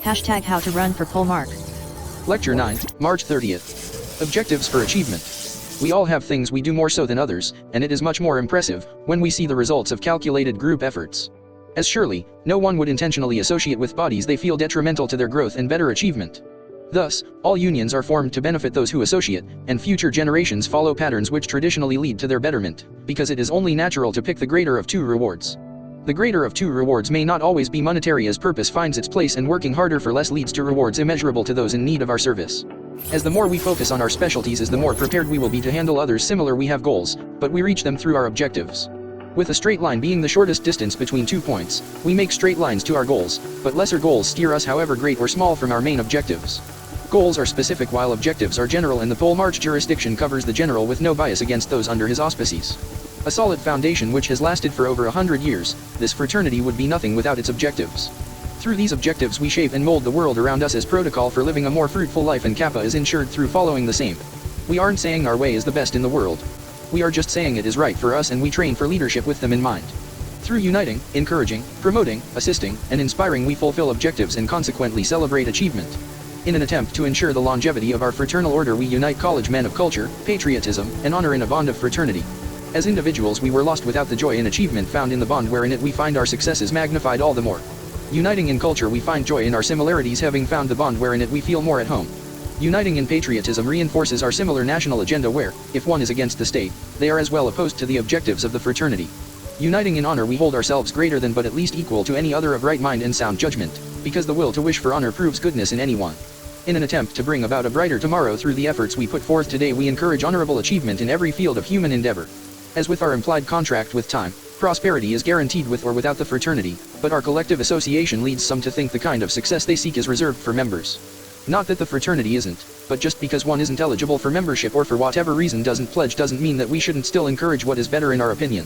Hashtag how to run for Polemarch. Lecture 9, March 30th. Objectives for achievement. We all have things we do more so than others, and it is much more impressive when we see the results of calculated group efforts. As surely, no one would intentionally associate with bodies they feel detrimental to their growth and better achievement. Thus, all unions are formed to benefit those who associate, and future generations follow patterns which traditionally lead to their betterment, because it is only natural to pick the greater of two rewards. The greater of two rewards may not always be monetary, as purpose finds its place and working harder for less leads to rewards immeasurable to those in need of our service. As the more we focus on our specialties, the more prepared we will be to handle others. Similar, we have goals, but we reach them through our objectives. With a straight line being the shortest distance between 2 points, we make straight lines to our goals, but lesser goals steer us, however great or small, from our main objectives. Goals are specific while objectives are general, and the Polemarch jurisdiction covers the general with no bias against those under his auspices. A solid foundation which has lasted for over 100 years, this fraternity would be nothing without its objectives. Through these objectives we shape and mold the world around us as protocol for living a more fruitful life, and Kappa is insured through following the same. We aren't saying our way is the best in the world. We are just saying it is right for us, and we train for leadership with them in mind. Through uniting, encouraging, promoting, assisting, and inspiring we fulfill objectives and consequently celebrate achievement. In an attempt to ensure the longevity of our fraternal order, we unite college men of culture, patriotism, and honor in a bond of fraternity. As individuals we were lost without the joy and achievement found in the bond, where in it we find our successes magnified all the more. Uniting in culture we find joy in our similarities, having found the bond where in it we feel more at home. Uniting in patriotism reinforces our similar national agenda, where, if one is against the state, they are as well opposed to the objectives of the fraternity. Uniting in honor we hold ourselves greater than but at least equal to any other of right mind and sound judgment, because the will to wish for honor proves goodness in anyone. In an attempt to bring about a brighter tomorrow through the efforts we put forth today, we encourage honorable achievement in every field of human endeavor. As with our implied contract with time, prosperity is guaranteed with or without the fraternity, but our collective association leads some to think the kind of success they seek is reserved for members. Not that the fraternity isn't, but just because one isn't eligible for membership or for whatever reason doesn't pledge doesn't mean that we shouldn't still encourage what is better in our opinion.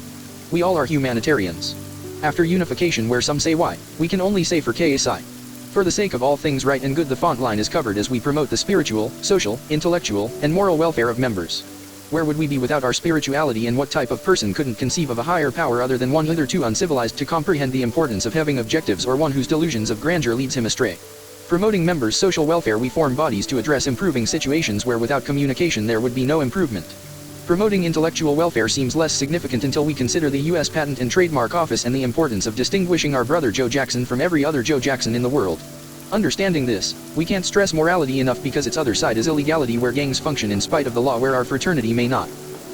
We all are humanitarians. After unification, where some say why, we can only say for KSI. For the sake of all things right and good, the font line is covered as we promote the spiritual, social, intellectual, and moral welfare of members. Where would we be without our spirituality, and what type of person couldn't conceive of a higher power other than one hitherto uncivilized to comprehend the importance of having objectives, or one whose delusions of grandeur leads him astray? Promoting members' social welfare, we form bodies to address improving situations where without communication there would be no improvement. Promoting intellectual welfare seems less significant until we consider the U.S. Patent and Trademark Office and the importance of distinguishing our brother Joe Jackson from every other Joe Jackson in the world. Understanding this, we can't stress morality enough, because its other side is illegality, where gangs function in spite of the law where our fraternity may not.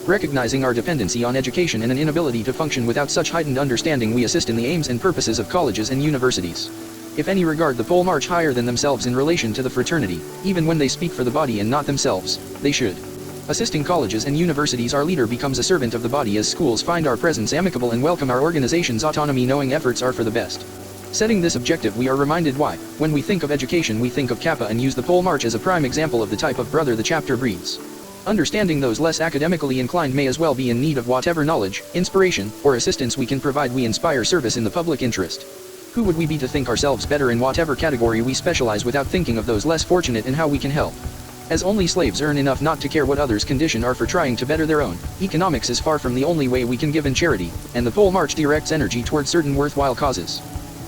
Recognizing our dependency on education and an inability to function without such heightened understanding, we assist in the aims and purposes of colleges and universities. If any regard the Polemarch higher than themselves in relation to the fraternity, even when they speak for the body and not themselves, they should. Assisting colleges and universities, our leader becomes a servant of the body, as schools find our presence amicable and welcome our organization's autonomy, knowing efforts are for the best. Setting this objective, we are reminded why, when we think of education, we think of Kappa, and use the Polemarch as a prime example of the type of brother the chapter breeds. Understanding those less academically inclined may as well be in need of whatever knowledge, inspiration, or assistance we can provide, we inspire service in the public interest. Who would we be to think ourselves better in whatever category we specialize without thinking of those less fortunate and how we can help? As only slaves earn enough not to care what others' condition are for trying to better their own, economics is far from the only way we can give in charity, and the Polemarch directs energy towards certain worthwhile causes.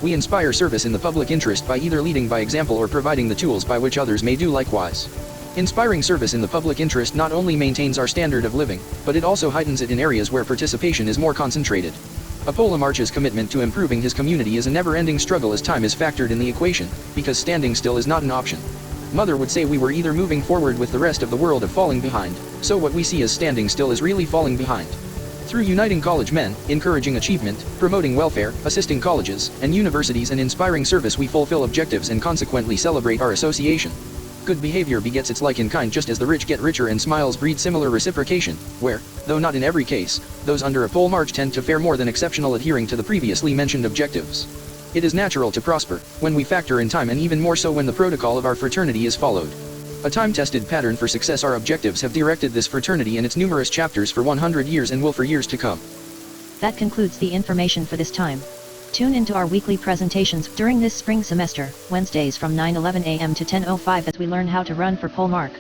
We inspire service in the public interest by either leading by example or providing the tools by which others may do likewise. Inspiring service in the public interest not only maintains our standard of living, but it also heightens it in areas where participation is more concentrated. A Polemarch's commitment to improving his community is a never-ending struggle as time is factored in the equation, because standing still is not an option. Mother would say we were either moving forward with the rest of the world or falling behind, so what we see as standing still is really falling behind. Through uniting college men, encouraging achievement, promoting welfare, assisting colleges and universities, and inspiring service, we fulfill objectives and consequently celebrate our association. Good behavior begets its like in kind, just as the rich get richer and smiles breed similar reciprocation, where, though not in every case, those under a Polemarch tend to fare more than exceptional, adhering to the previously mentioned objectives. It is natural to prosper when we factor in time, and even more so when the protocol of our fraternity is followed. A time-tested pattern for success, our objectives have directed this fraternity and its numerous chapters for 100 years and will for years to come. That concludes the information for this time. Tune into our weekly presentations during this spring semester, Wednesdays from 9:11 a.m. to 10:05, as we learn how to run for Polemarch.